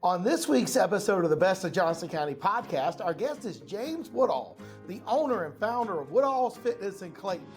On this week's episode of the Best of Johnston County Podcast, our guest is James Woodall, the owner and founder of Woodall Fitness in Clayton.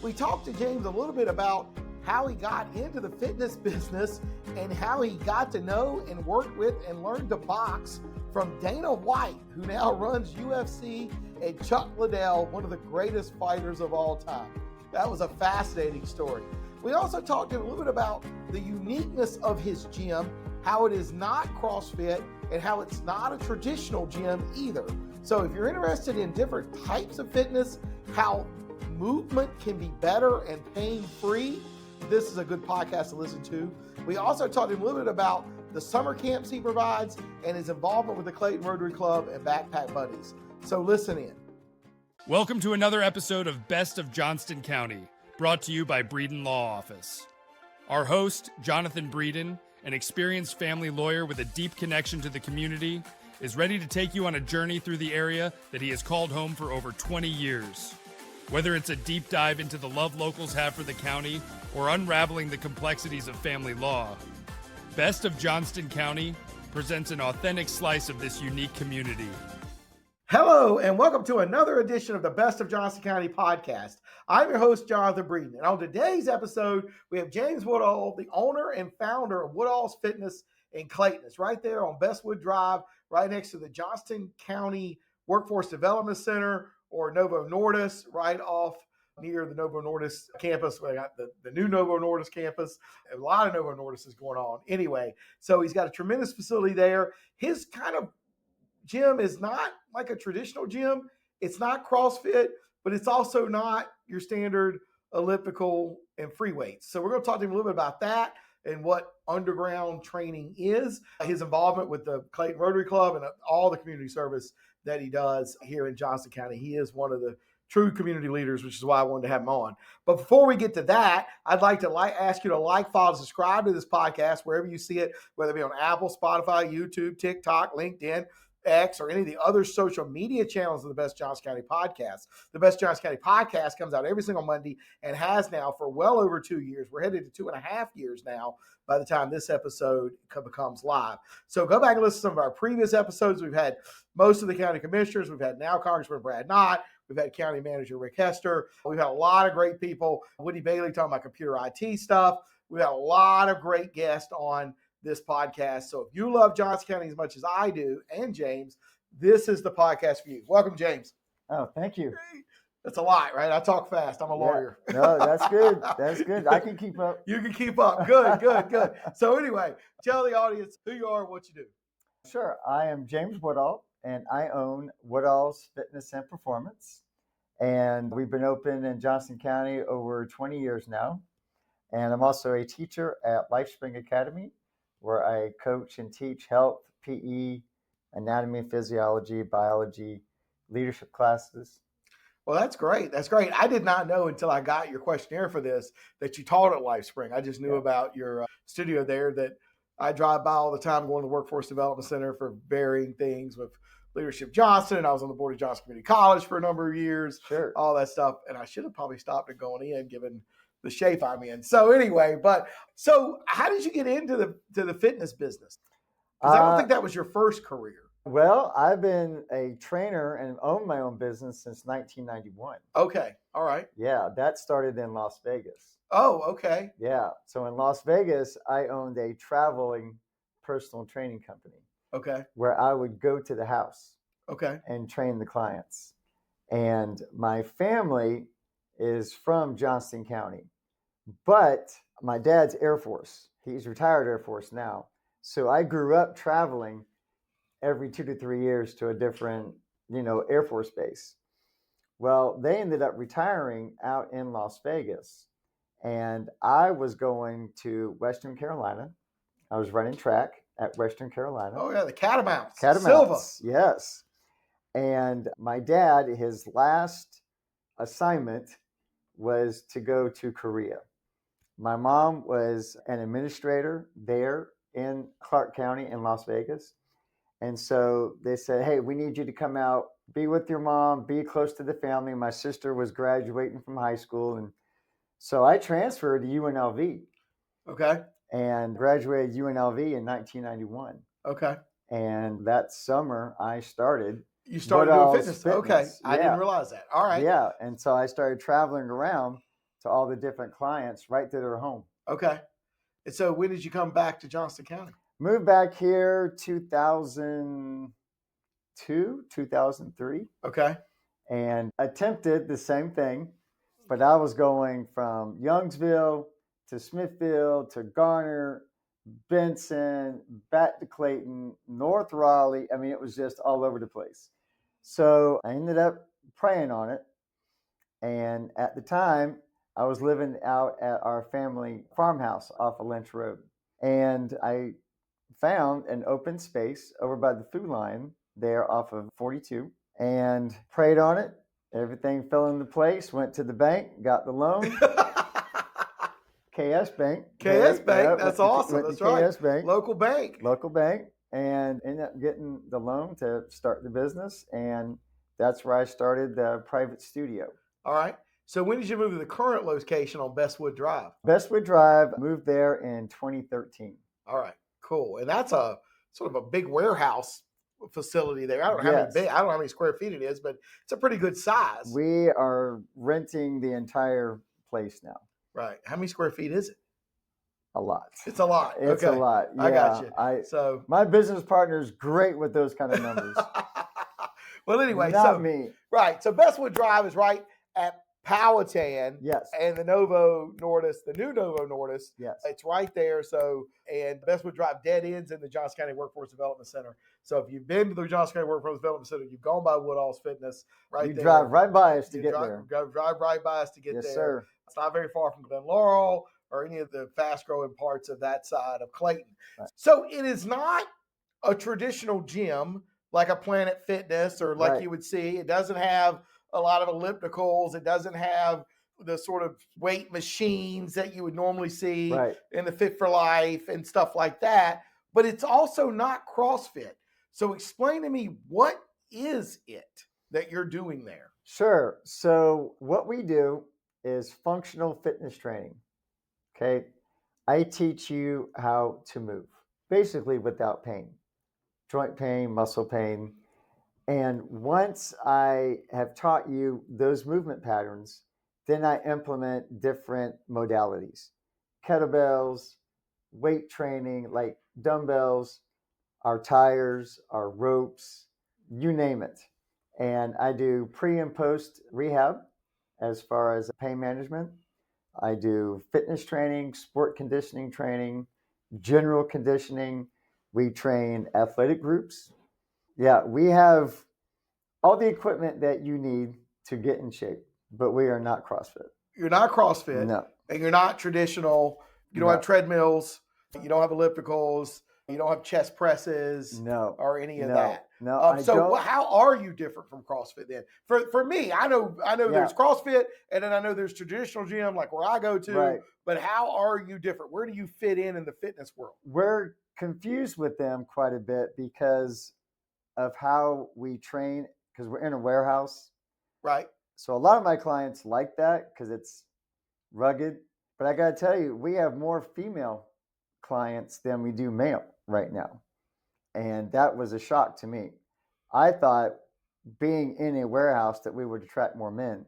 We talked to James a little bit about how he got into the fitness business and how he got to know and work with and learn to box from Dana White, who now runs UFC, and Chuck Liddell, one of the greatest fighters of all time. That was a fascinating story. We also talked to him a little bit about the uniqueness of his gym, how it is not CrossFit, and how it's not a traditional gym either. So if you're interested in different types of fitness, how movement can be better and pain-free, this is a good podcast to listen to. We also talked to him a little bit about the summer camps he provides and his involvement with the Clayton Rotary Club and Backpack Buddies. So listen in. Welcome to another episode of Best of Johnston County, brought to you by Breeden Law Office. Our host, Jonathan Breeden, an experienced family lawyer with a deep connection to the community, is ready to take you on a journey through the area that he has called home for over 20 years. Whether it's a deep dive into the love locals have for the county or unraveling the complexities of family law, Best of Johnston County presents an authentic slice of this unique community. Hello, and welcome to another edition of the Best of Johnston County Podcast. I'm your host, Jonathan Breeden, and on today's episode, we have James Woodall, the owner and founder of Woodall Fitness in Clayton. It's right there on Bestwood Drive, right next to the Johnston County Workforce Development Center, or Novo Nordisk, right off near the Novo Nordisk campus. We got the new Novo Nordisk campus. A lot of Novo Nordisk is going on. Anyway, so he's got a tremendous facility there. His kind of gym is not like a traditional gym. It's not CrossFit, but it's also not your standard elliptical and free weights. So we're going to talk to him a little bit about that and what underground training is, his involvement with the Clayton Rotary Club and all the community service that he does here in Johnston County. He is one of the true community leaders, which is why I wanted to have him on. But before we get to that, I'd like to ask you to like, follow, subscribe to this podcast wherever you see it, whether it be on Apple, Spotify, YouTube, TikTok, LinkedIn, X, or any of the other social media channels of the Best Johnston County Podcast. The Best Johnston County Podcast comes out every single Monday and has now for well over 2 years. We're headed to 2.5 years now by the time this episode becomes live. So go back and listen to some of our previous episodes. We've had most of the county commissioners. We've had now Congressman Brad Knott. We've had County Manager Rick Hester. We've had a lot of great people. Woody Bailey talking about computer IT stuff. We've had a lot of great guests on this podcast. So if you love Johnston County as much as I do, and James, this is the podcast for you. Welcome, James. Oh, thank you. That's a lot, right? I talk fast. I'm a lawyer. No, that's good. That's good. I can keep up. You can keep up. Good, good, good. So anyway, tell the audience who you are and what you do. Sure. I am James Woodall, and I own Woodall's Fitness and Performance. And we've been open in Johnston County over 20 years now. And I'm also a teacher at LifeSpring Academy, where I coach and teach health, PE, anatomy, physiology, biology, leadership classes. Well, that's great. That's great. I did not know until I got your questionnaire for this that you taught at LifeSpring. I just knew about your studio there that I drive by all the time going to the Workforce Development Center for varying things with Leadership Johnston. And I was on the board of Johnston Community College for a number of years. Sure. All that stuff. And I should have probably stopped it going in given the shape I'm in. So anyway, so how did you get into the fitness business? Because I don't think that was your first career. Well, I've been a trainer and owned my own business since 1991. Okay. All right. Yeah, that started in Las Vegas. Oh, okay. Yeah. So in Las Vegas, I owned a traveling personal training company. Okay. Where I would go to the house. Okay. And train the clients. And my family is from Johnston County. But my dad's Air Force. He's retired Air Force now. So I grew up traveling every 2 to 3 years to a different, Air Force base. Well, they ended up retiring out in Las Vegas. And I was going to Western Carolina. I was running track at Western Carolina. Oh, yeah, the Catamounts. Catamounts, Silva. Yes. And my dad, his last assignment was to go to Korea. My mom was an administrator there in Clark County in Las Vegas. And so they said, hey, we need you to come out, be with your mom, be close to the family. My sister was graduating from high school. And so I transferred to UNLV. Okay. And graduated UNLV in 1991. Okay. And that summer I started. You started doing Woodall's fitness. Okay. I didn't realize that. All right. Yeah. And so I started traveling around to all the different clients right to their home. Okay. And so when did you come back to Johnston County? Moved back here 2002, 2003. Okay. And attempted the same thing, but I was going from Youngsville to Smithfield to Garner, Benson, back to Clayton, North Raleigh. I mean, it was just all over the place. So I ended up praying on it. And at the time, I was living out at our family farmhouse off of Lynch Road. And I found an open space over by the food line there off of 42 and prayed on it. Everything fell into place, went to the bank, got the loan. KS Bank. KS Bank, that's awesome. That's right. KS Bank. Local bank. And ended up getting the loan to start the business. And that's where I started the private studio. All right. So when did you move to the current location on Bestwood Drive? Bestwood Drive, moved there in 2013. All right, cool. And that's a sort of a big warehouse facility there. I don't know how many square feet it is, but it's a pretty good size. We are renting the entire place now. Right. How many square feet is it? A lot. It's a lot. It's a lot. Yeah, I got you. So my business partner is great with those kind of numbers. Well, anyway, Not me. Right. So Bestwood Drive is right at Powhatan. Yes. And the Novo Nordis, the new Novo Nordis. Yes. It's right there. So, and Bestwood Drive dead ends in the Johnston County Workforce Development Center. So if you've been to the Johnston County Workforce Development Center, you've gone by Woodall's Fitness there. You drive right by us to get there. Drive right by us to get there. Yes, sir. It's not very far from Glen Laurel or any of the fast-growing parts of that side of Clayton. Right. So it is not a traditional gym like a Planet Fitness or like you would see. It doesn't have a lot of ellipticals. It doesn't have the sort of weight machines that you would normally see in the Fit for Life and stuff like that. But it's also not CrossFit. So explain to me, what is it that you're doing there? Sure. So what we do is functional fitness training. Okay. I teach you how to move, basically without pain, joint pain, muscle pain. And once I have taught you those movement patterns, then I implement different modalities, kettlebells, weight training, like dumbbells, our tires, our ropes, you name it. And I do pre and post rehab as far as pain management. I do fitness training, sport conditioning training, general conditioning. We train athletic groups. Yeah, we have all the equipment that you need to get in shape, but we are not CrossFit. You're not CrossFit. No. And you're not traditional. You don't have treadmills. You don't have ellipticals. You don't have chest presses. No. Or any of that. No. So how are you different from CrossFit then? For me, I know there's CrossFit, and then I know there's traditional gym like where I go to. Right. But how are you different? Where do you fit in the fitness world? We're confused with them quite a bit because of how we train, because we're in a warehouse. Right. So a lot of my clients like that because it's rugged. But I got to tell you, we have more female clients than we do male right now. And that was a shock to me. I thought being in a warehouse that we would attract more men.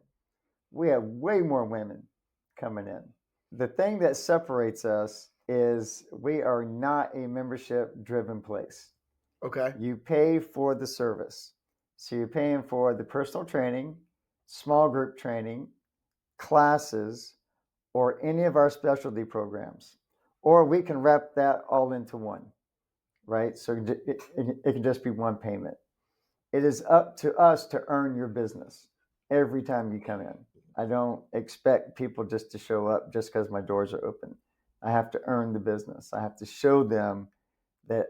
We have way more women coming in. The thing that separates us is we are not a membership-driven place. Okay. You pay for the service. So you're paying for the personal training, small group training, classes, or any of our specialty programs. Or we can wrap that all into one, right? So it can just be one payment. It is up to us to earn your business every time you come in. I don't expect people just to show up just because my doors are open. I have to earn the business. I have to show them that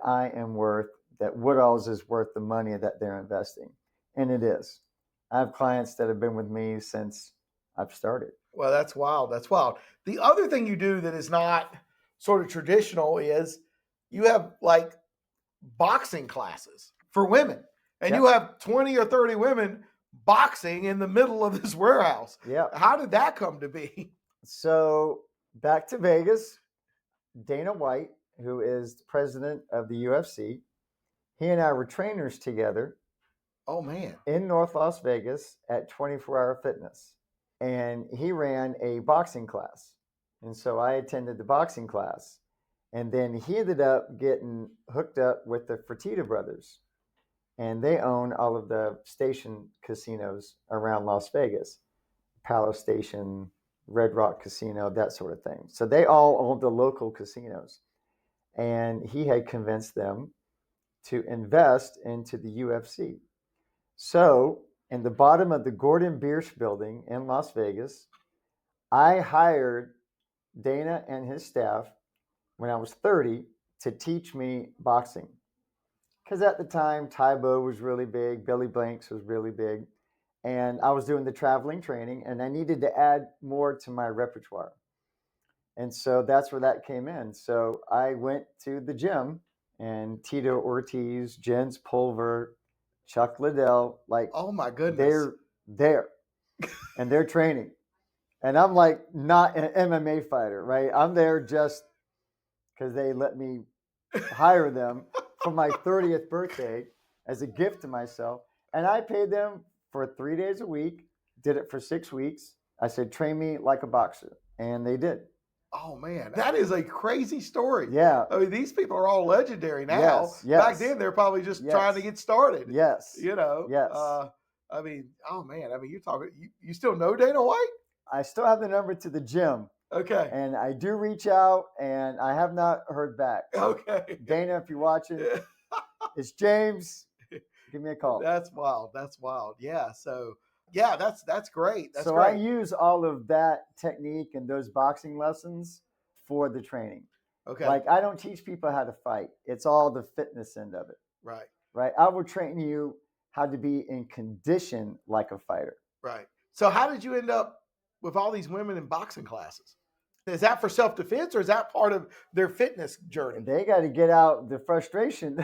that Woodall's is worth the money that they're investing. And it is. I have clients that have been with me since I've started. Well, that's wild. That's wild. The other thing you do that is not sort of traditional is you have like boxing classes for women. And you have 20 or 30 women boxing in the middle of this warehouse. Yeah. How did that come to be? So back to Vegas, Dana White, who is the president of the UFC, He and I were trainers together Oh, man. in North Las Vegas at 24-Hour Fitness. And he ran a boxing class. And so I attended the boxing class. And then he ended up getting hooked up with the Fertitta brothers. And they own all of the station casinos around Las Vegas. Palace Station, Red Rock Casino, that sort of thing. So they all owned the local casinos. And he had convinced them to invest into the UFC. So in the bottom of the Gordon Biersch building in Las Vegas, I hired Dana and his staff when I was 30 to teach me boxing. Because at the time, Tybo was really big, Billy Blanks was really big, and I was doing the traveling training, and I needed to add more to my repertoire. And so that's where that came in. So I went to the gym, and Tito Ortiz, Jens Pulver, Chuck Liddell, like, Oh, my goodness. they're there, and they're training. And I'm like not an MMA fighter, right? I'm there just because they let me hire them for my 30th birthday as a gift to myself. And I paid them for 3 days a week, did it for 6 weeks. I said, train me like a boxer. And they did. Oh, man. That is a crazy story. Yeah. I mean, these people are all legendary now. Yes, yes. Back then, they're probably just Yes. trying to get started. Yes. You know? Yes. I mean, oh, man. I mean, you're talking, you still know Dana White? I still have the number to the gym. Okay. And I do reach out, and I have not heard back. So Okay. Dana, if you're watching, it's James. Give me a call. That's wild. That's wild. Yeah. So, yeah, that's great. That's so great. I use all of that technique and those boxing lessons for the training. Okay. Like, I don't teach people how to fight. It's all the fitness end of it, Right. right? I will train you how to be in condition like a fighter. Right. So how did you end up with all these women in boxing classes? Is that for self-defense or is that part of their fitness journey? They got to get out the frustration.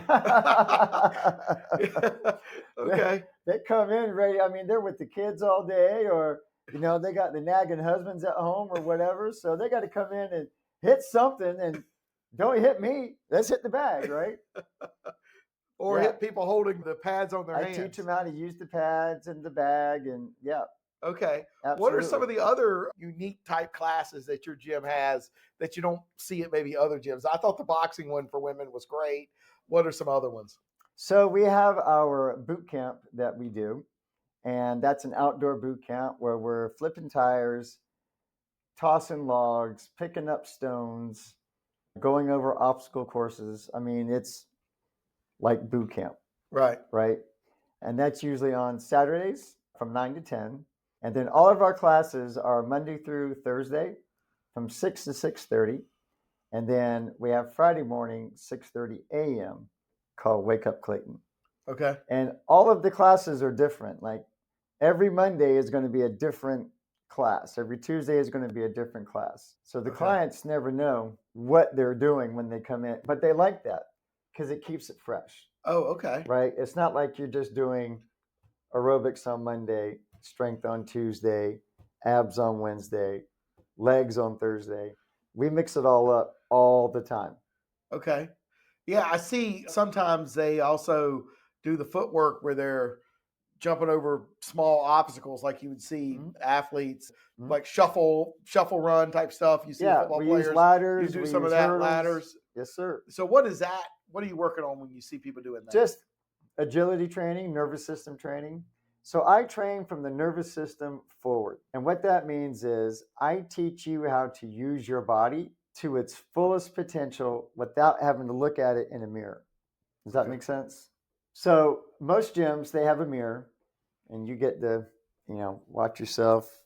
Okay. They come in ready. I mean, they're with the kids all day, or, you know, they got the nagging husbands at home or whatever. So they got to come in and hit something, and don't hit me. Let's hit the bag, right? Or Yeah. hit people holding the pads on their I hands. teach them how to use the pads and the bag, and yeah. Okay. Absolutely. What are some of the other unique type classes that your gym has that you don't see at maybe other gyms? I thought the boxing one for women was great. What are some other ones? So we have our boot camp that we do, and that's an outdoor boot camp where we're flipping tires, tossing logs, picking up stones, going over obstacle courses. I mean, it's like boot camp, Right. right? And that's usually on Saturdays from 9 to 10. And then all of our classes are Monday through Thursday from 6 to 6:30. And then we have Friday morning, 6:30 a.m. called Wake Up Clayton. Okay. And all of the classes are different. Like every Monday is going to be a different class. Every Tuesday is going to be a different class. So the Okay. clients never know what they're doing when they come in, but they like that because it keeps it fresh, Oh, okay. right? It's not like you're just doing aerobics on Monday, strength on Tuesday, abs on Wednesday, legs on Thursday. We mix it all up all the time. Okay. Yeah, I see sometimes they also do the footwork where they're jumping over small obstacles like you would see athletes like shuffle run type stuff. You see football we players. use ladders. You do we some of use that, hurdles. ladders. Yes, sir. So what is that? What are you working on when you see people doing that? Just agility training, nervous system training. So I train from the nervous system forward. And what that means is I teach you how to use your body to its fullest potential without having to look at it in a mirror. Does that make sense? So most gyms, they have a mirror and you get to, watch yourself,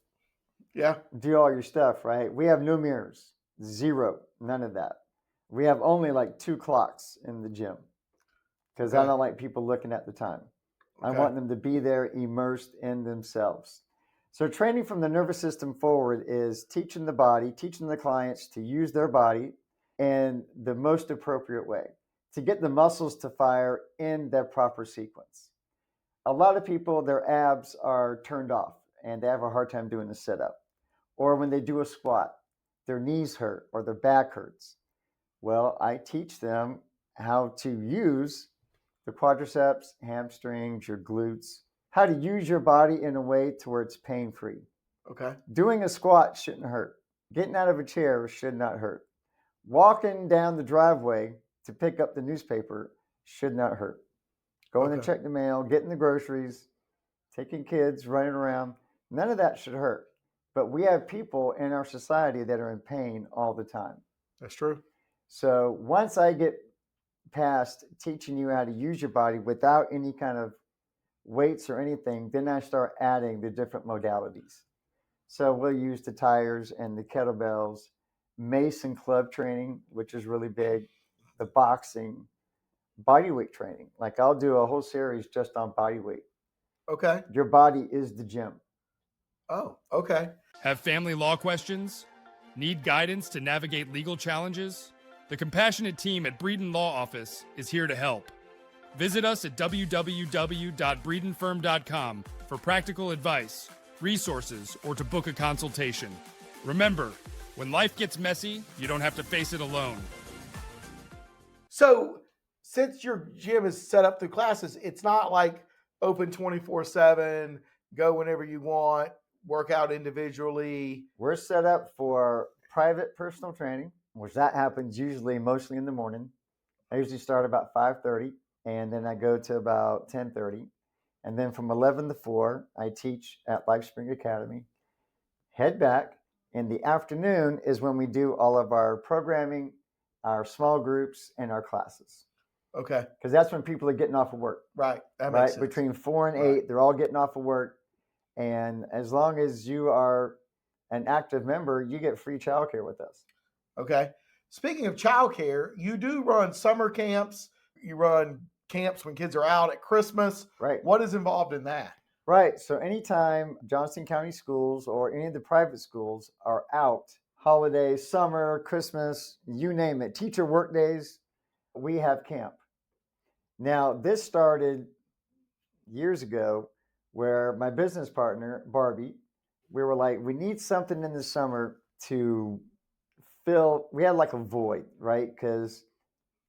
Yeah. do all your stuff, right? We have no mirrors, zero, none of that. We have only like 2 clocks in the gym because I Okay. don't like people looking at the time. I Okay. want them to be there immersed in themselves. So training from the nervous system forward is teaching the body, teaching the clients to use their body in the most appropriate way, to get the muscles to fire in their proper sequence. A lot of people, their abs are turned off and they have a hard time doing the sit-up. Or when they do a squat, their knees hurt or their back hurts. Well, I teach them how to use the quadriceps, hamstrings, your glutes, how to use your body in a way to where it's pain-free. Okay. Doing a squat shouldn't hurt. Getting out of a chair should not hurt. Walking down the driveway to pick up the newspaper should not hurt. Going to check the mail, getting the groceries, taking kids, running around, none of that should hurt. But we have people in our society that are in pain all the time. That's true. So once I get past teaching you how to use your body without any kind of weights or anything, then I start adding the different modalities. So we'll use the tires and the kettlebells, mace and club training, which is really big, the boxing, body weight training. Like I'll do a whole series just on body weight. Okay. Your body is the gym. Oh, okay. Have family law questions? Need guidance to navigate legal challenges? The compassionate team at Breeden Law Office is here to help. Visit us at www.breedenfirm.com for practical advice, resources, or to book a consultation. Remember, when life gets messy, you don't have to face it alone. So since your gym is set up through classes, it's not like open 24/7, go whenever you want, work out individually. We're set up for private personal training, which that happens usually mostly in the morning. I usually start about 5:30 and then I go to about 10:30. And then from 11 to 4, I teach at LifeSpring Academy. Head back. In the afternoon is when we do all of our programming, our small groups, and our classes. Okay. Because that's when people are getting off of work. Right. That makes sense. Between 4 and 8, they're all getting off of work. And as long as you are an active member, you get free childcare with us. Okay. Speaking of childcare, you do run summer camps. You run camps when kids are out at Christmas. Right. What is involved in that? Right. So anytime Johnston County schools or any of the private schools are out, holidays, summer, Christmas, you name it, teacher work days, we have camp. Now, this started years ago where my business partner, Barbie, we were like, we need something in the summer to fill. We had like a void, right? Because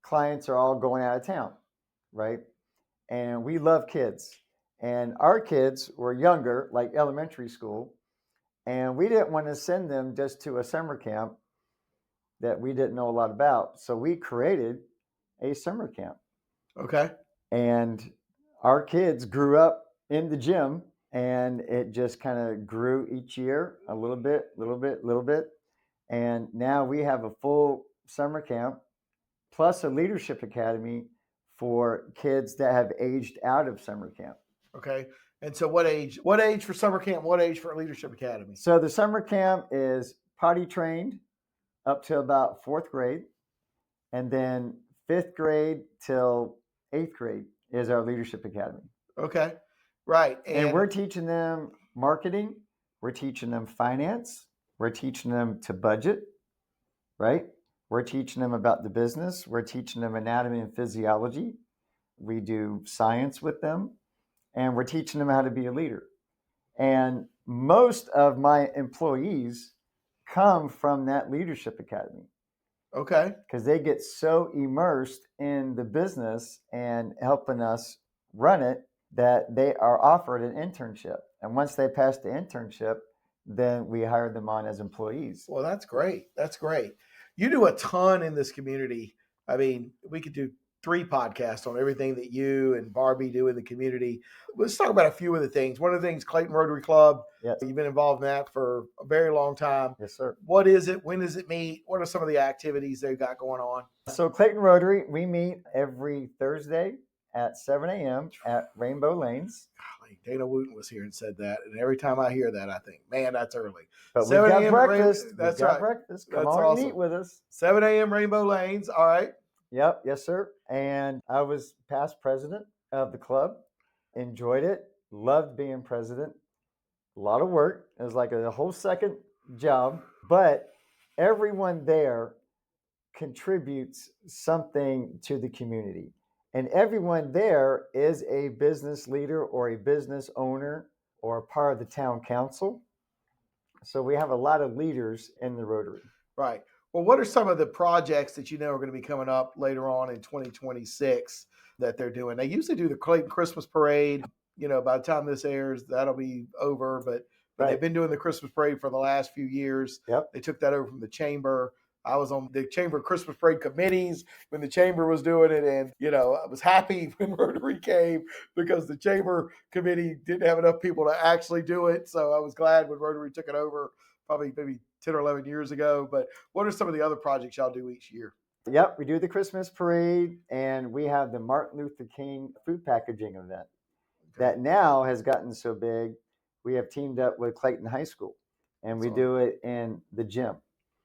clients are all going out of town, right? And we love kids. And our kids were younger, like elementary school. And we didn't want to send them just to a summer camp that we didn't know a lot about. So we created a summer camp. Okay. And our kids grew up in the gym, and it just kind of grew each year a little bit. And now we have a full summer camp plus a leadership academy for kids that have aged out of summer camp. Okay. And so what age for summer camp? What age for leadership academy? So the summer camp is potty trained up to about 4th grade. And then 5th grade till 8th grade is our leadership academy. Okay. Right. And we're teaching them marketing. We're teaching them finance. We're teaching them to budget, right? We're teaching them about the business. We're teaching them anatomy and physiology. We do science with them. And we're teaching them how to be a leader. And most of my employees come from that leadership academy. Okay. Because they get so immersed in the business and helping us run it that they are offered an internship. And once they pass the internship, then we hire them on as employees. Well, that's great. That's great. You do a ton in this community. I mean, we could do 3 podcasts on everything that you and Barbie do in the community. Let's talk about a few of the things. One of the things, Clayton Rotary Club. Yes. You've been involved in that for a very long time. Yes, sir. What is it? When does it meet? What are some of the activities they've got going on? So Clayton Rotary, we meet every Thursday at 7 a.m. at Rainbow Lanes. Golly, Dana Wooten was here and said that. And every time I hear that, I think, man, that's early. But we've 7 got a.m. breakfast. That's We've got right. breakfast. Come That's on awesome. and eat with us. 7 a.m. Rainbow Lanes. All right. Yep. Yes, sir. And I was past president of the club. Enjoyed it. Loved being president. A lot of work. It was like a whole second job. But everyone there contributes something to the community. And everyone there is a business leader or a business owner or a part of the town council. So we have a lot of leaders in the Rotary. Right. Well, what are some of the projects that you know are going to be coming up later on in 2026 that they're doing. They usually do the Clayton Christmas parade. By the time this airs, that'll be over. But Right. they've been doing the Christmas parade for the last few years. Yep. They took that over from the chamber. I was on the chamber Christmas parade committees when the chamber was doing it. And, I was happy when Rotary came because the chamber committee didn't have enough people to actually do it. So I was glad when Rotary took it over probably maybe 10 or 11 years ago. But what are some of the other projects y'all do each year? Yep, we do the Christmas parade, and we have the Martin Luther King food packaging event that now has gotten so big. We have teamed up with Clayton High School, and we do it in the gym.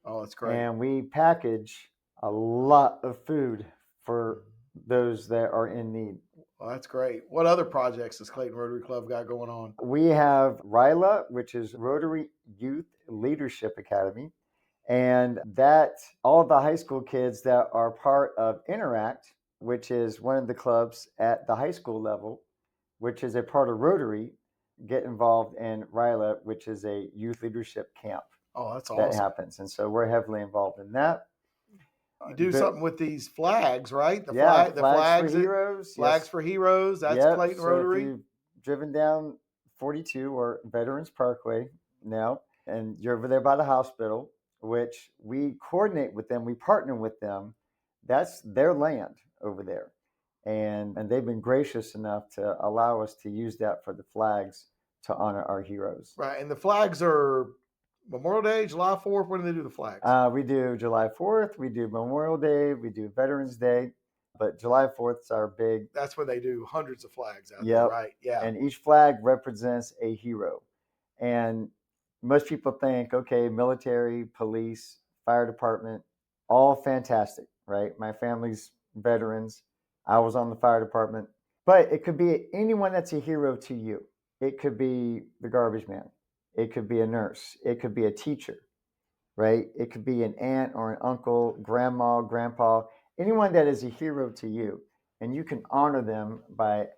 Oh, that's great. And we package a lot of food for those that are in need. Well, that's great. What other projects does Clayton Rotary Club got going on? We have RYLA, which is Rotary Youth Leadership Academy. And that all the high school kids that are part of Interact, which is one of the clubs at the high school level, which is a part of Rotary, get involved in RYLA, which is a youth leadership camp. Oh, that's awesome. That happens. And so we're heavily involved in that. You do something with these flags, right? The flags for heroes. Flags for heroes. That's Clayton Rotary. If you've driven down 42 or Veterans Parkway now, and you're over there by the hospital, which we coordinate with them, we partner with them. That's their land over there. And they've been gracious enough to allow us to use that for the flags to honor our heroes. Right. And the flags are Memorial Day, July 4th. When do they do the flags? We do July 4th. We do Memorial Day. We do Veterans Day. But July 4th is our big. That's when they do hundreds of flags out there, right? Yeah. And each flag represents a hero. And most people think, okay, military, police, fire department, all fantastic, right? My family's veterans. I was on the fire department. But it could be anyone that's a hero to you. It could be the garbage man. It could be a nurse. It could be a teacher, right? It could be an aunt or an uncle, grandma, grandpa, anyone that is a hero to you. And you can honor them by.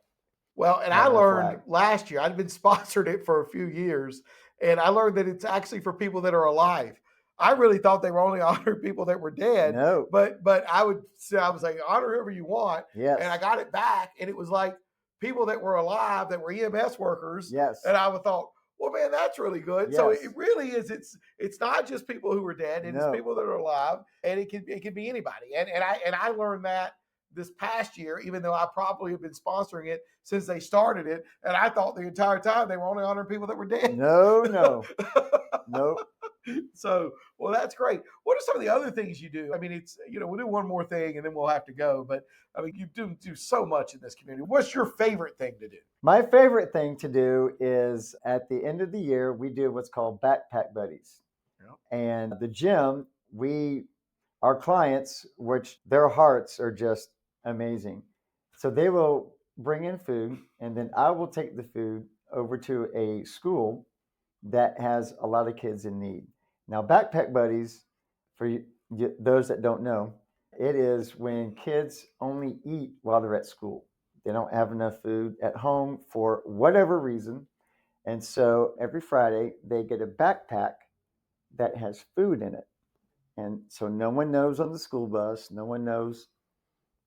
Well, and I learned last year, I'd been sponsored it for a few years, and I learned that it's actually for people that are alive. I really thought they were only honoring people that were dead. No. But I would say, I was like, honor whoever you want. Yes. And I got it back, and it was like people that were alive, that were EMS workers. Yes. And I thought, well, man, that's really good. Yes. So it really is. It's not just people who are dead. It's people that are alive, and it can be anybody. And I learned that this past year, even though I probably have been sponsoring it since they started it, and I thought the entire time they were only honoring people that were dead. No. So, well, that's great. What are some of the other things you do? I mean, it's, we'll do one more thing and then we'll have to go. But I mean, you do so much in this community. What's your favorite thing to do? My favorite thing to do is at the end of the year, we do what's called Backpack Buddies. Yep. And the gym, our clients, which their hearts are just amazing. So they will bring in food, and then I will take the food over to a school that has a lot of kids in need. Now, Backpack Buddies, for those that don't know, it is when kids only eat while they're at school. They don't have enough food at home for whatever reason. And so every Friday, they get a backpack that has food in it. And so no one knows on the school bus, no one knows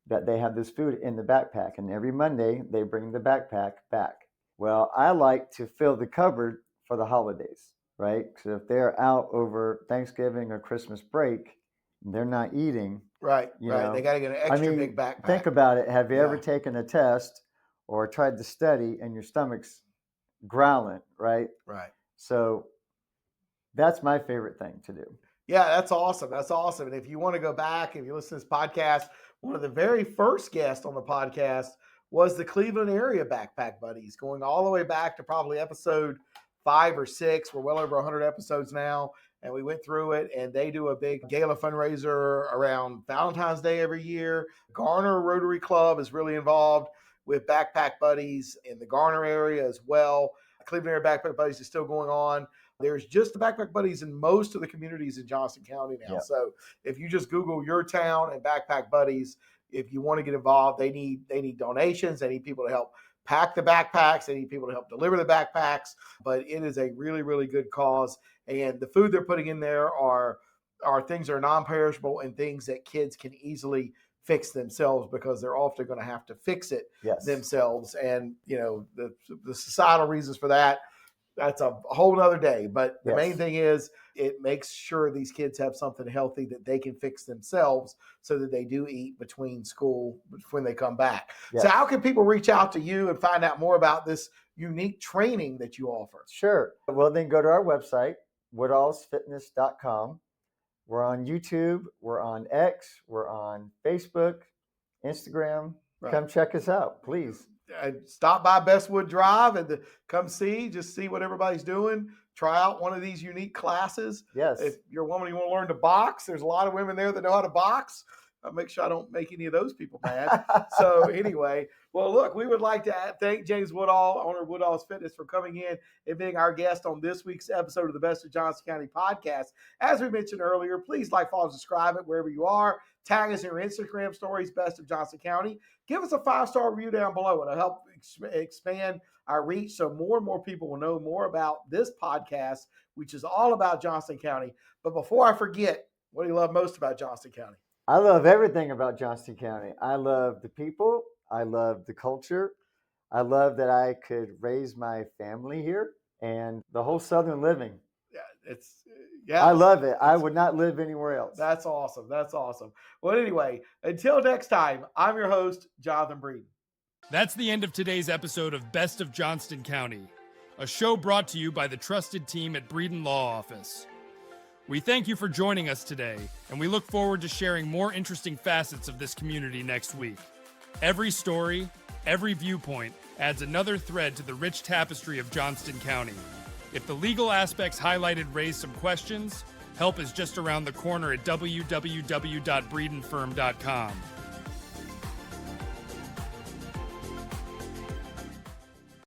that they have this food in the backpack. And every Monday, they bring the backpack back. Well, I like to fill the cupboard for the holidays, right? So if they're out over Thanksgiving or Christmas break, they're not eating. Right, right. They got to get an extra big backpack. Think about it. Have you ever taken a test or tried to study and your stomach's growling, right? Right. So that's my favorite thing to do. Yeah, that's awesome. That's awesome. And if you want to go back, if you listen to this podcast, one of the very first guests on the podcast was the Cleveland area Backpack Buddies, going all the way back to probably episode 5 or 6. We're well over 100 episodes now, and we went through it, and they do a big gala fundraiser around Valentine's Day every year. Garner Rotary Club is really involved with Backpack Buddies in the Garner area as well. Cleveland area Backpack Buddies is still going on. There's just the Backpack Buddies in most of the communities in Johnston County now. Yeah. So if you just Google your town and Backpack Buddies, if you want to get involved, they need donations. They need people to help pack the backpacks. They need people to help deliver the backpacks. But it is a really, really good cause. And the food they're putting in there are things that are non-perishable and things that kids can easily fix themselves, because they're often going to have to fix it themselves. And, the societal reasons for that, that's a whole nother day. But the main thing is it makes sure these kids have something healthy that they can fix themselves, so that they do eat between school when they come back. So how can people reach out to you and find out more about this unique training that you offer? Sure. Well, then go to our website, woodallsfitness.com. We're on YouTube. We're on X. We're on Facebook, Instagram. Right. Come check us out, please. Stop by Bestwood Drive and come see what everybody's doing. Try out one of these unique classes. Yes. If you're a woman, you want to learn to box, there's a lot of women there that know how to box. I'll make sure I don't make any of those people mad. So anyway, well, look, we would like to thank James Woodall, owner of Woodall's Fitness, for coming in and being our guest on this week's episode of the Best of Johnston County Podcast. As we mentioned earlier, please like, follow, subscribe it wherever you are. Tag us in your Instagram stories, Best of Johnston County. Give us a 5-star review down below. It'll help expand our reach, so more and more people will know more about this podcast, which is all about Johnston County. But before I forget, what do you love most about Johnston County? I love everything about Johnston County. I love the people. I love the culture. I love that I could raise my family here, and the whole Southern living. I love it. I would not live anywhere else. That's awesome. That's awesome. Well, anyway, until next time, I'm your host, Jonathan Breeden. That's the end of today's episode of Best of Johnston County, a show brought to you by the trusted team at Breeden Law Office. We thank you for joining us today, and we look forward to sharing more interesting facets of this community next week. Every story, every viewpoint adds another thread to the rich tapestry of Johnston County. If the legal aspects highlighted raise some questions, help is just around the corner at www.breedenfirm.com.